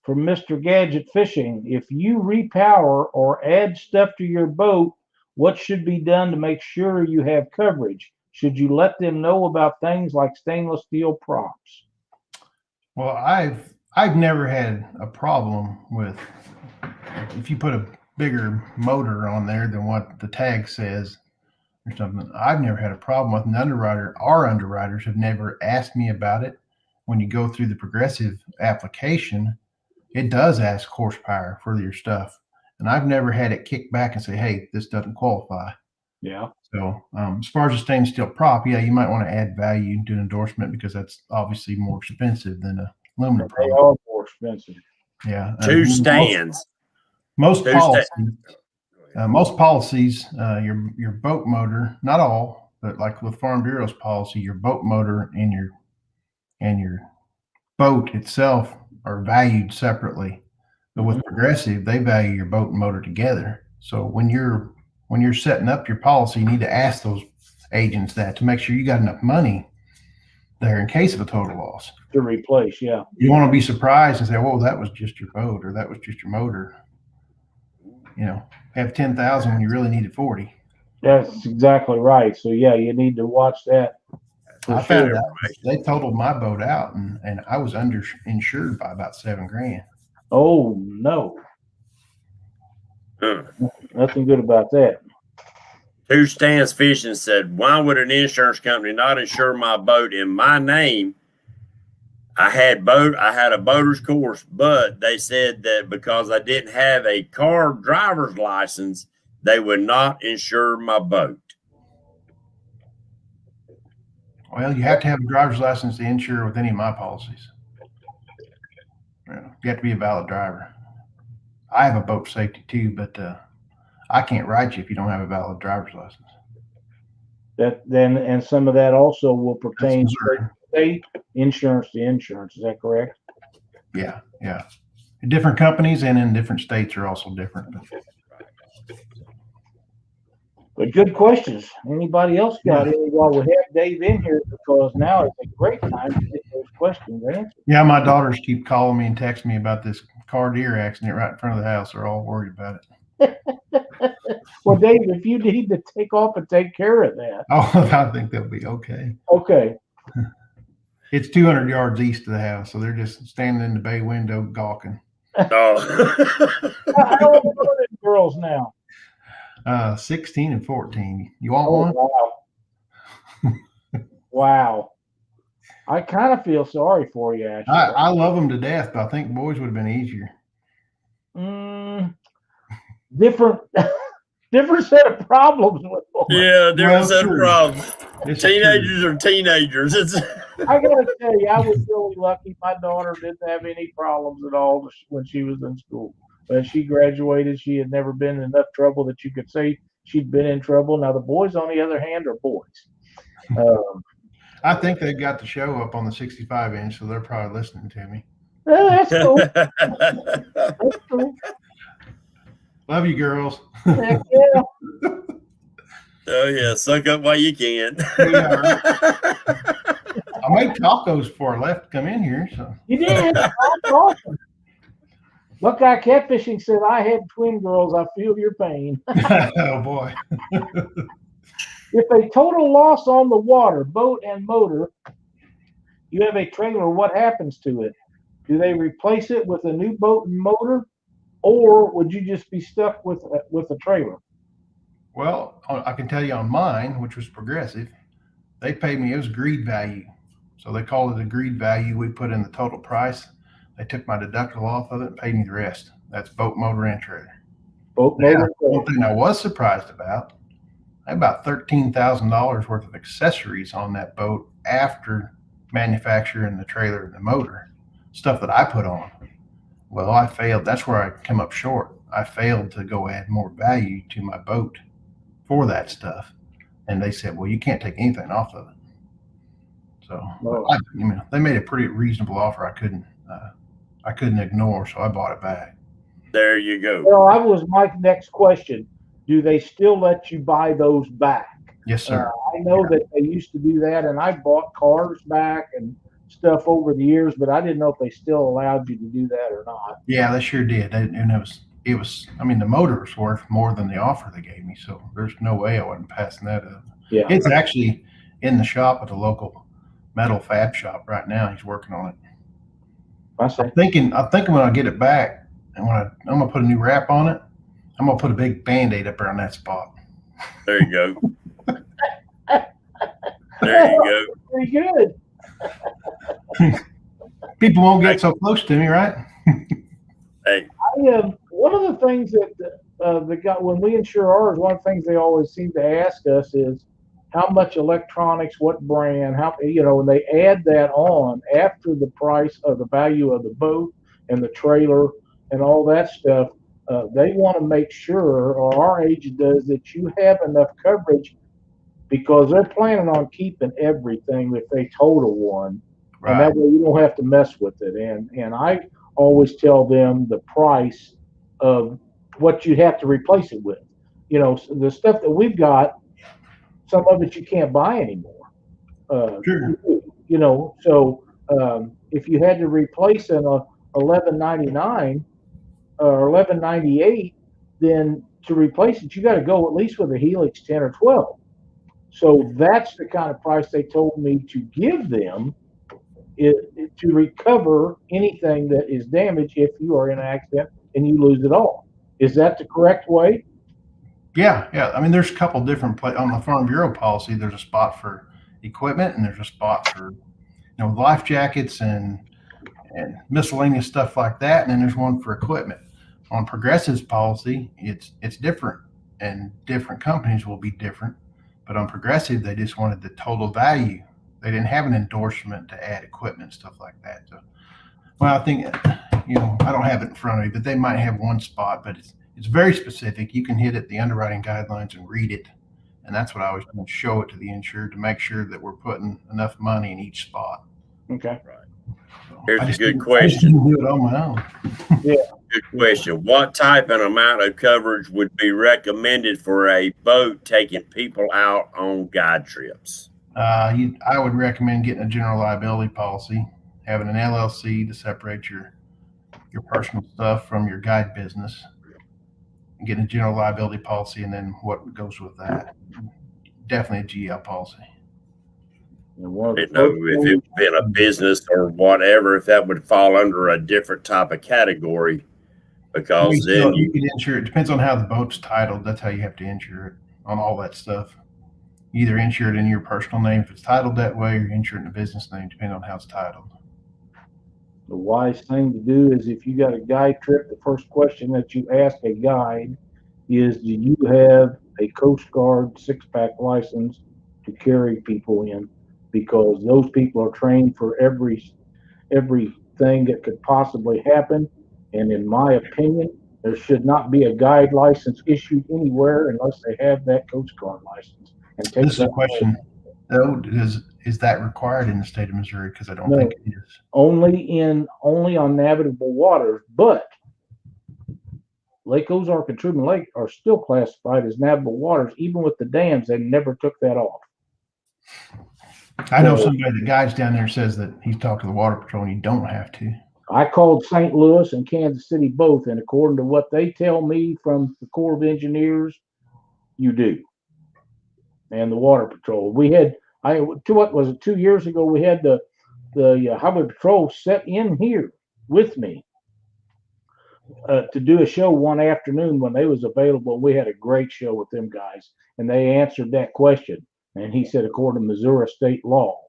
from Mr. Gadget Fishing. If you repower or add stuff to your boat, what should be done to make sure you have coverage? Should you let them know about things like stainless steel props? Well, I've never had a problem with if you put a bigger motor on there than what the tag says or something. I've never had a problem with an underwriter. Our underwriters have never asked me about it. When you go through the Progressive application, it does ask horsepower for your stuff. And I've never had it kick back and say, hey, this doesn't qualify. Yeah. So as far as a stainless steel prop, yeah, you might want to add value to an endorsement because that's obviously more expensive than a aluminum prop. They are more expensive. Yeah. Two stands. Most policies, your boat motor, not all, but like with Farm Bureau's policy, your boat motor and your boat itself are valued separately. But with Progressive, they value your boat and motor together. So when you're setting up your policy, you need to ask those agents that to make sure you got enough money there in case of a total loss. To replace, yeah. You want to be surprised and say, "Whoa, that was just your boat, or that was just your motor." You know, have 10,000 when you really needed 40. That's exactly right. So yeah, you need to watch that. I found out they totaled my boat out, and I was underinsured by about $7,000. Oh no, nothing good about that. Two Stands Fishing said, why would an insurance company not insure my boat in my name? I had a boater's course, but they said that because I didn't have a car driver's license, they would not insure my boat. Well, you have to have a driver's license to insure with any of my policies. You have to be a valid driver. I have a boat safety too, but I can't write you if you don't have a valid driver's license. And some of that also will pertain to state insurance to insurance. Is that correct? Yeah. Different companies and in different states are also different. But good questions. Anybody else got any while we have Dave in here, because now is a great time to get those questions answered. Yeah, my daughters keep calling me and texting me about this car deer accident right in front of the house. They're all worried about it. Well, Dave, if you need to take off and take care of that. Oh, I think they'll be okay. Okay. It's 200 yards east of the house, so they're just standing in the bay window gawking. Oh. How old are the girls now? 16 and 14. You want one? Wow. Wow. I kind of feel sorry for you, actually. I love them to death, but I think boys would have been easier. Different set of problems with boys. Yeah, different set of true. problems. This is Teenagers are teenagers. It's I gotta tell you, I was really lucky. My daughter didn't have any problems at all when she was in school. When she graduated, she had never been in enough trouble that you could say she'd been in trouble. Now the boys, on the other hand, are boys. I think they got the show up on the 65-inch, so they're probably listening to me. That's cool. That's cool. Love you, girls. Heck yeah. Oh yeah, suck up while you can. I made tacos before I left to come in here. So You did. That's awesome. Look, Catfishing said, I had twin girls. I feel your pain. oh boy. If a total loss on the water, boat and motor, you have a trailer, what happens to it? Do they replace it with a new boat and motor, or would you just be stuck with a trailer? Well, I can tell you on mine, which was Progressive, they paid me, it was agreed value. So they called it agreed value. We put in the total price. They took my deductible off of it and paid me the rest. That's boat, motor, and trailer. Boat, motor, One thing I was surprised about, I had about $13,000 worth of accessories on that boat after manufacturing the trailer and the motor, stuff that I put on. Well, I failed. That's where I come up short. I failed to go add more value to my boat for that stuff. And they said, well, you can't take anything off of it. So they made a pretty reasonable offer. I couldn't ignore, so I bought it back. There you go. Well, that was my next question. Do they still let you buy those back? Yes, sir. I know that they used to do that, and I bought cars back and stuff over the years, but I didn't know if they still allowed you to do that or not. Yeah, they sure did. And it was. I mean, the motor was worth more than the offer they gave me, so there's no way I wasn't passing that up. Yeah, it's actually in the shop at the local metal fab shop right now. He's working on it. I'm thinking when I get it back, and when I'm gonna put a new wrap on it, I'm gonna put a big Band-Aid up around that spot. There you go. There you go. Pretty good. People won't get so close to me, right? Hey, one of the things that when we insure ours, one of the things they always seem to ask us is how much electronics, what brand, and they add that on after the price of the value of the boat and the trailer and all that stuff. They want to make sure, or our agent does, that you have enough coverage because they're planning on keeping everything if they total one. Right. And that way you don't have to mess with it. And I always tell them the price of what you have to replace it with. The stuff that we've got, some of it you can't buy anymore. Sure. So if you had to replace an 1199 or 1198, then to replace it, you got to go at least with a Helix 10 or 12. So that's the kind of price they told me to give them to recover anything that is damaged if you are in an accident and you lose it all. Is that the correct way? Yeah. I mean, there's a couple different on the Farm Bureau policy. There's a spot for equipment, and there's a spot for life jackets and miscellaneous stuff like that. And then there's one for equipment. On Progressive's policy, it's different, and different companies will be different. But on Progressive, they just wanted the total value. They didn't have an endorsement to add equipment, stuff like that. So, well, I think, I don't have it in front of me, but they might have one spot, but it's very specific. You can hit it, the underwriting guidelines, and read it. And that's what I always want to show it to the insured to make sure that we're putting enough money in each spot. Okay. Right. Here's a good question. I do it on my own. Yeah. Good question. What type and amount of coverage would be recommended for a boat taking people out on guide trips? I would recommend getting a general liability policy, having an LLC to separate your personal stuff from your guide business, and getting a general liability policy, and then what goes with that. Definitely a GL policy. I didn't know if it had been a business or whatever, if that would fall under a different type of category, because then you can insure it. Depends on how the boat's titled. That's how you have to insure it on all that stuff. either insure it in your personal name if it's titled that way, or insure it in the business name, depending on how it's titled. The wise thing to do is if you got a guide trip, the first question that you ask a guide is, do you have a Coast Guard 6-pack license to carry people in? Because those people are trained for everything that could possibly happen. And in my opinion, there should not be a guide license issued anywhere unless they have that Coast Guard license. And take This is a question, though, is that required in the state of Missouri? Because I don't No. think it is. Only on navigable waters, but Lake Ozark and Truman Lake are still classified as navigable waters, even with the dams. They never took that off. I know somebody that guides down there says that he's talked to the Water Patrol and you don't have to. I called St. Louis and Kansas City both, and according to what they tell me from the Corps of Engineers, you do. And the Water Patrol. We had, what was it, 2 years ago, we had the Highway Patrol set in here with me to do a show one afternoon when they was available. We had a great show with them guys, and they answered that question. And he said, according to Missouri state law,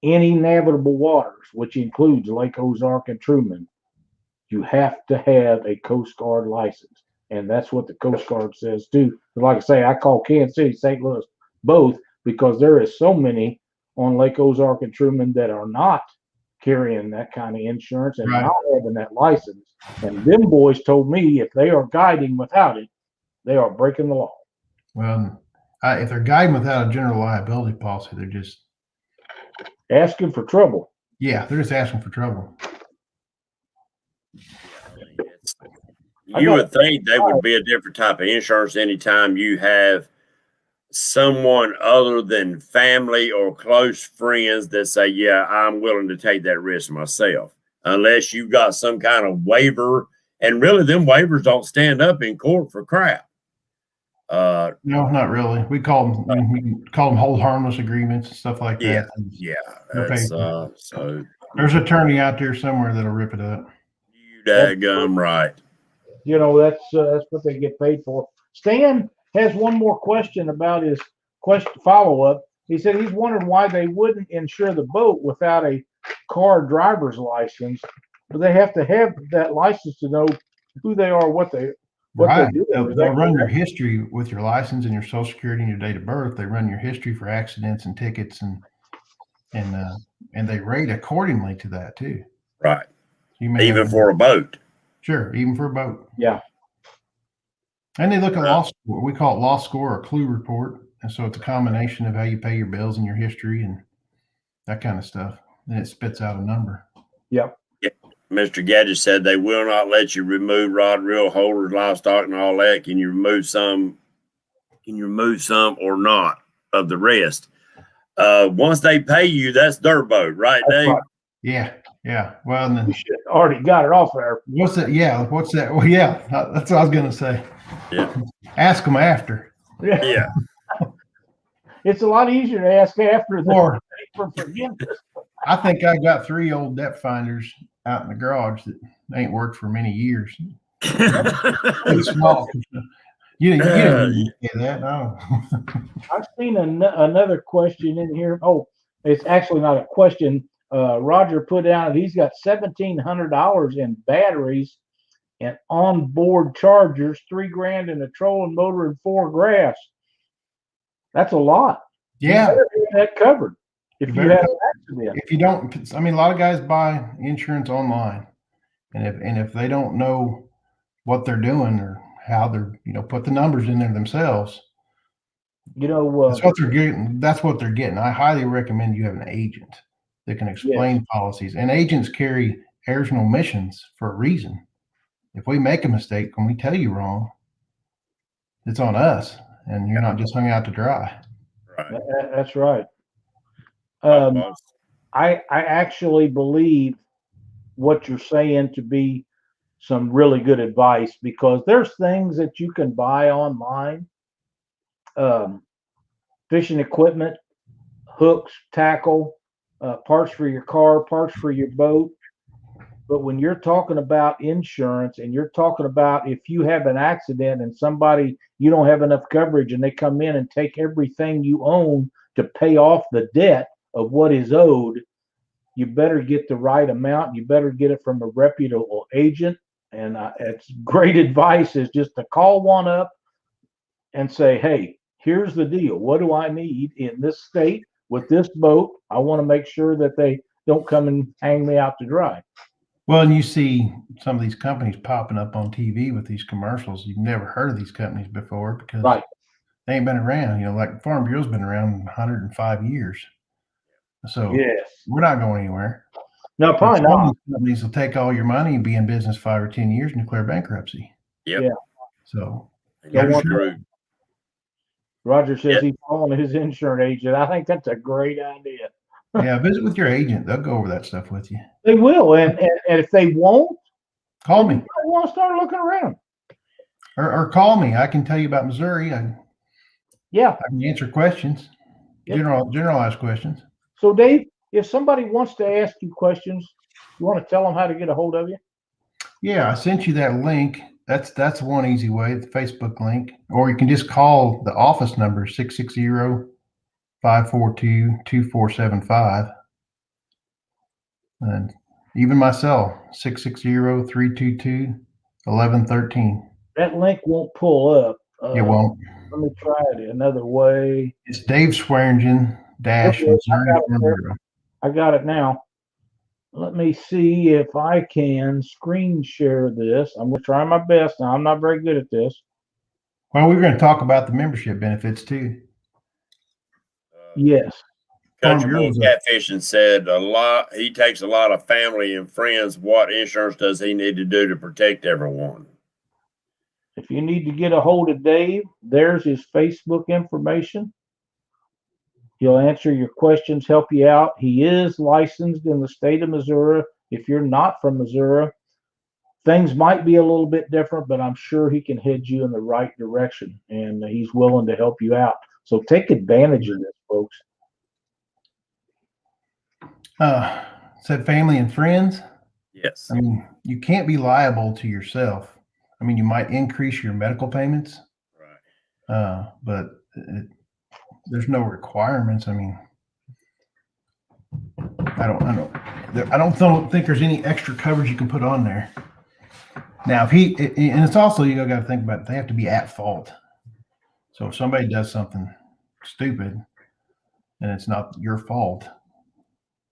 any navigable waters, which includes Lake Ozark and Truman, you have to have a Coast Guard license. And that's what the Coast Guard says too. But like I say, I call Kansas City, St. Louis, both, because there is so many on Lake Ozark and Truman that are not carrying that kind of insurance and not having that license. And them boys told me if they are guiding without it, they are breaking the law. Well, if they're guiding without a general liability policy, they're just asking for trouble. Yeah, they're just asking for trouble. You would think they would be a different type of insurance anytime you have someone other than family or close friends that say, yeah, I'm willing to take that risk myself, unless you've got some kind of waiver. And really, them waivers don't stand up in court for crap. No, not really. We call them hold harmless agreements and stuff like that. Yeah. That's, so there's an attorney out there somewhere that'll rip it up. You daggum right. You know, that's what they get paid for. Stan has one more question about his follow-up. He said he's wondering why they wouldn't insure the boat without a car driver's license, but they have to have that license to know who they are, what they do. They'll run your history with your license and your social security and your date of birth. They run your history for accidents and tickets, and they rate accordingly to that too. Right. Even for a boat. Sure, even for a boat. Yeah. And they look at loss score. We call it loss score or clue report. And so it's a combination of how you pay your bills and your history and that kind of stuff. And it spits out a number. Yep. Yeah. Mr. Gadget said they will not let you remove rod, reel, holders, livestock, and all that. Can you remove some? Can you remove some or not of the rest? Once they pay you, that's their boat, right, Dave? Right. Yeah. Yeah. Well, and then you should already got it off there. What's that? Yeah. What's that? Well, yeah, that's what I was going to say. Yeah. Ask them after. Yeah. It's a lot easier to ask after than for forgiveness. I think I got 3 old depth finders out in the garage that ain't worked for many years. Too small. You didn't get that, no. I've seen another question in here. Oh, it's actually not a question. Roger put down he's got $1,700 in batteries and onboard chargers, $3,000 in a trolling motor and 4 graphs. That's a lot. Yeah, you better get that covered. If you have an accident. If you don't, I mean, a lot of guys buy insurance online, and if they don't know what they're doing or how they're, put the numbers in there themselves, that's what they're getting. That's what they're getting. I highly recommend you have an agent that can explain policies. And agents carry errors and omissions for a reason. If we make a mistake, when we tell you wrong, it's on us, and you're not just hung out to dry. Right. That's right. I actually believe what you're saying to be some really good advice, because there's things that you can buy online, fishing equipment, hooks, tackle, parts for your car, parts for your boat, But when you're talking about insurance and you're talking about if you have an accident and somebody, you don't have enough coverage and they come in and take everything you own to pay off the debt of what is owed, you better get the right amount. You better get it from a reputable agent. And it's great advice is just to call one up and say, hey, here's the deal. What do I need in this state with this boat? I want to make sure that they don't come and hang me out to dry. Well, and you see some of these companies popping up on TV with these commercials. You've never heard of these companies before because they ain't been around. You know, like Farm Bureau's been around 105 years. So yes, we're not going anywhere. No, probably not. Companies will take all your money and be in business 5 or 10 years and declare bankruptcy. Yep. Yeah. So Roger says he's calling his insurance agent. I think that's a great idea. Yeah, visit with your agent. They'll go over that stuff with you. They will, and if they won't, call me. I want to start looking around. Or call me. I can tell you about Missouri. I can answer questions, generalized questions. So, Dave, if somebody wants to ask you questions, you want to tell them how to get a hold of you? Yeah, I sent you that link. That's one easy way, the Facebook link. Or you can just call the office number, 660-542-2475. And even my cell, 660-322-1113. That link won't pull up. It won't. Let me try it another way. It's Dave Swearingin -Missouri. I got it now. Let me see if I can screen share this. I'm going to try my best. Now, I'm not very good at this. Well, we're going to talk about the membership benefits too. Yes. Country Boy Catfishing said he takes a lot of family and friends. What insurance does he need to do to protect everyone? If you need to get a hold of Dave, there's his Facebook information. He'll answer your questions, help you out. He is licensed in the state of Missouri. If you're not from Missouri, things might be a little bit different, but I'm sure he can head you in the right direction, and he's willing to help you out. So take advantage of this, folks. Said family and friends. Yes. I mean, you can't be liable to yourself. I mean, you might increase your medical payments, right? But there's no requirements. I mean, I don't think there's any extra coverage you can put on there. Now, and it's also, you got to think about it, they have to be at fault. So if somebody does something stupid and it's not your fault,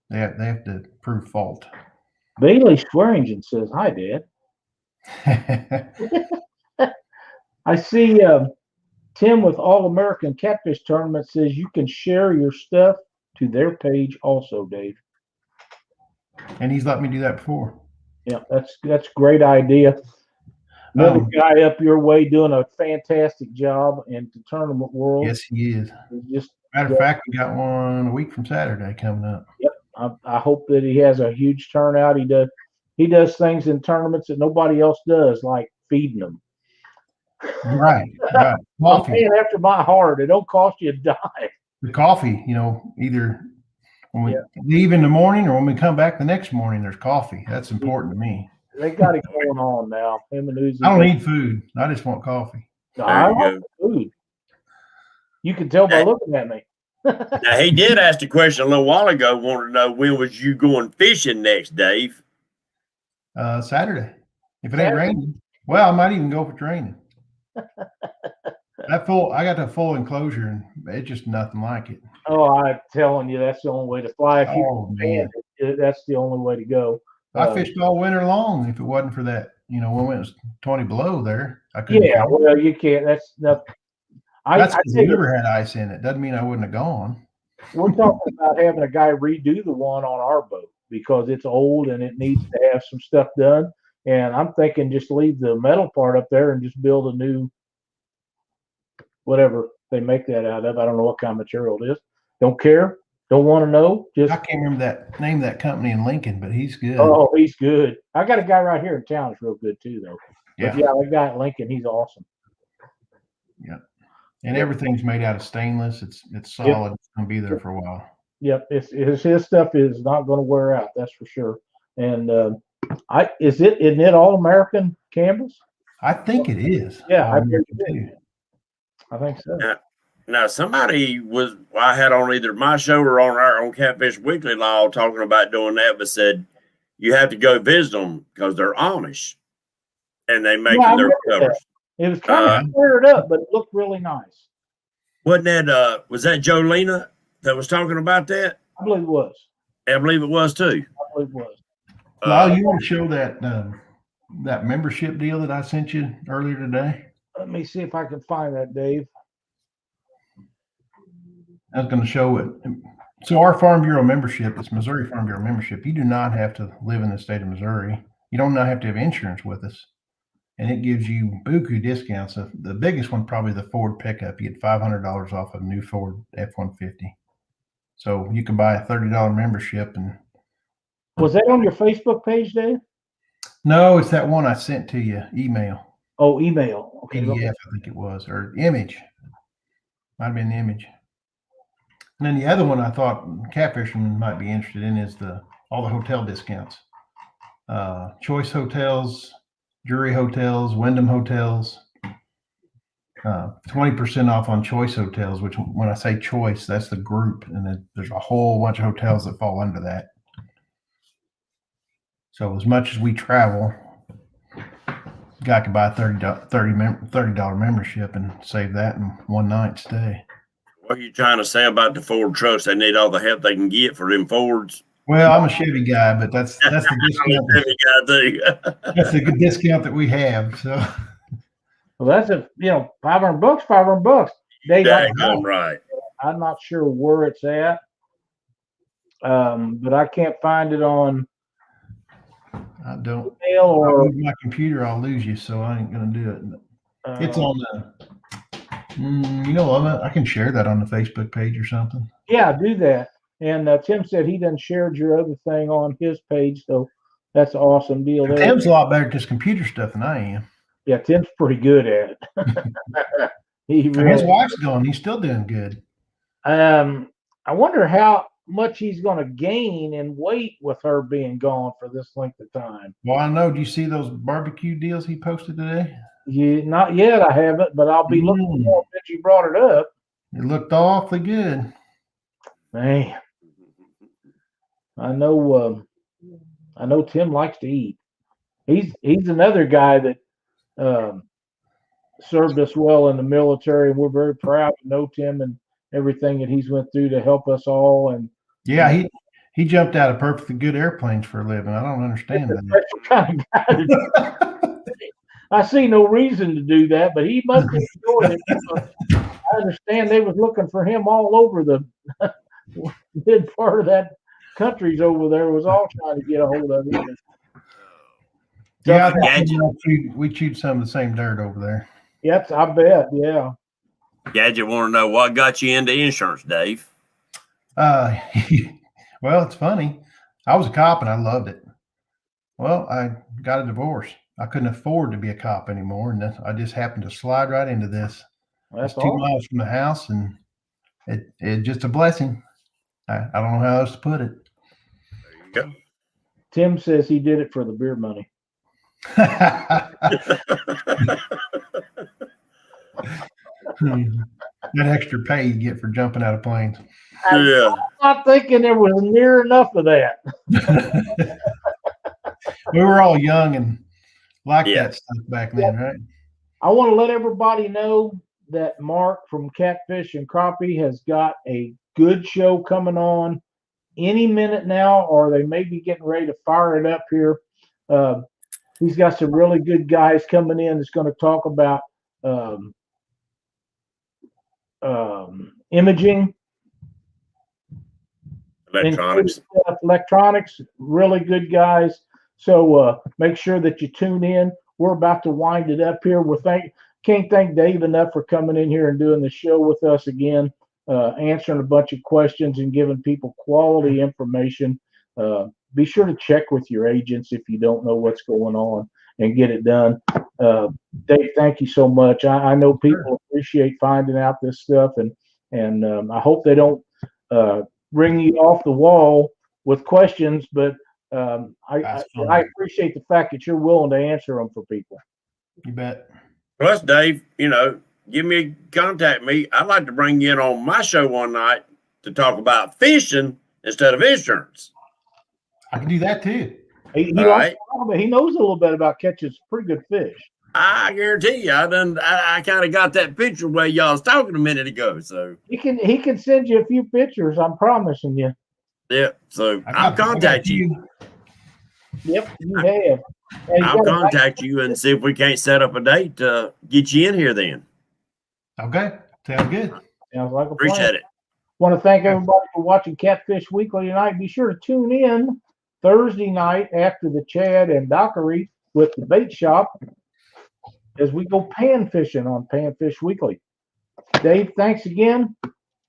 they have to prove fault. Bailey Swearingin says, "Hi, Dad." I see Tim with All American Catfish Tournament says you can share your stuff to their page also, Dave. And he's let me do that before. Yeah, that's a great idea. Another guy up your way doing a fantastic job in the tournament world. Yes, he is. Just matter of fact, we got one a week from Saturday coming up. Yep. I hope that he has a huge turnout. He does things in tournaments that nobody else does, like feeding them. Right. Coffee. Man after my heart. It don't cost you a dime. The coffee, either when we leave in the morning or when we come back the next morning, there's coffee. That's important to me. They got it going on now. Him and Uzi. I don't need food. I just want coffee. I want food. You can tell by looking at me. Now, he did ask a question a little while ago, wanted to know when was you going fishing next, Dave? Saturday. If it ain't raining. Well, I might even go if it's raining. I got that full enclosure and it's just nothing like it. Oh, I'm telling you, that's the only way to fly. Man. That's the only way to go. I fished all winter long. If it wasn't for that, when it was 20 below there, I couldn't. Yeah, well, you can't. That's nothing. That's because the river had ice in it. Doesn't mean I wouldn't have gone. We're talking about having a guy redo the one on our boat because it's old and it needs to have some stuff done. And I'm thinking just leave the metal part up there and just build a new, whatever they make that out of. I don't know what kind of material it is. Don't care. Don't want to know. Just I can't remember name that company in Lincoln, but he's good. Oh, he's good. I got a guy right here in town that's real good too, though. Yeah, but yeah, the guy at Lincoln, he's awesome. Yeah, and everything's made out of stainless. It's solid. Yep. It's gonna be there for a while. Yep, his stuff is not going to wear out. That's for sure. And Isn't it all American canvas? I think it is. Yeah, All I American think it too. is. I think so. Now somebody I had on either my show or on Catfish Weekly Law talking about doing that, but said you have to go visit them because they're Amish and they making their covers. It was kind of cleared up, but it looked really nice. Was that Jolena that was talking about that? I believe it was. I believe it was too. I believe it was. Lyle, you want to show that that membership deal that I sent you earlier today? Let me see if I can find that, Dave. I was going to show it. So our Farm Bureau membership, it's Missouri Farm Bureau membership. You do not have to live in the state of Missouri. You don't have to have insurance with us. And it gives you buku discounts. The biggest one, probably the Ford pickup. You get $500 off of a new Ford F-150. So you can buy a $30 membership. And was that on your Facebook page, Dave? No, it's that one I sent to you, email. Oh, email. Okay. PDF, I think it was, or image. Might have been the image. And then the other one I thought Catfishman might be interested in is all the hotel discounts. Choice Hotels, Jury Hotels, Wyndham Hotels. 20% off on Choice Hotels, which when I say choice, that's the group. And then there's a whole bunch of hotels that fall under that. So as much as we travel, guy could buy a $30 membership and save that in one night stay. What are you trying to say about the Ford trucks? They need all the help they can get for them Fords. Well, I'm a Chevy guy, but that's the discount. That's the good discount that we have. So, well, that's $500. $500. I'm right. I'm not sure where it's at, but I can't find it on. I don't. Email or my computer, I'll lose you, so I ain't gonna do it. It's on the. I can share that on the Facebook page or something. Yeah, do that. And Tim said he done shared your other thing on his page, so that's an awesome deal there. Tim's a lot better at this computer stuff than I am. Yeah, Tim's pretty good at it. His wife's gone. He's still doing good. I wonder how much he's going to gain in weight with her being gone for this length of time. Well, I know. Do you see those barbecue deals he posted today? Not yet. I haven't, but I'll be looking for it since you brought it up. It looked awfully good. Man, I know Tim likes to eat. He's another guy that served us well in the military, and we're very proud to know Tim and everything that he's went through to help us all. And yeah, he jumped out of perfectly good airplanes for a living. I don't understand that. Kind of guy I see no reason to do that, but he must have enjoyed it. I understand they was looking for him all over the mid part of that country's over there. Was all trying to get a hold of him. Yeah, we chewed some of the same dirt over there. Yes, I bet. Yeah. Gadget want to know what got you into insurance, Dave? Well, it's funny. I was a cop and I loved it. Well, I got a divorce. I couldn't afford to be a cop anymore, and I just happened to slide right into this. That's it's 2 miles from the house, and it's just a blessing. I don't know how else to put it. There you go. Tim says he did it for the beer money. That extra pay you get for jumping out of planes. Yeah. I'm not thinking there was near enough of that. We were all young and liked that stuff back then, right? I want to let everybody know that Mark from Catfish and Crappie has got a good show coming on any minute now, or they may be getting ready to fire it up here. He's got some really good guys coming in that's going to talk about imaging, electronics, really good guys. So make sure that you tune in. We're about to wind it up here. Can't thank Dave enough for coming in here and doing the show with us again, answering a bunch of questions and giving people quality information. Be sure to check with your agents if you don't know what's going on and get it done. Dave, thank you so much. I know people appreciate finding out this stuff, and I hope they don't ring you off the wall with questions, but That's fun. I appreciate the fact that you're willing to answer them for people. You bet. Plus, Dave, contact me. I'd like to bring you in on my show one night to talk about fishing instead of insurance. I can do that too. He knows a little bit about catching pretty good fish. I guarantee you, I kind of got that picture where y'all was talking a minute ago. So he can send you a few pictures. I'm promising you. Yeah. So I'll contact you. Yep, you have. I'll contact you and see if we can't set up a date to get you in here then. Okay. Sounds good. Sounds like a Appreciate plan. it. Want to thank everybody for watching Catfish Weekly tonight. Be sure to tune in Thursday night after the Chad and Dockery with the bait shop as we go pan fishing on Panfish Weekly. Dave, thanks again.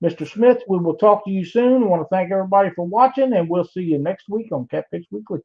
Mr. Smith, we will talk to you soon. I want to thank everybody for watching, and we'll see you next week on Catfish Weekly.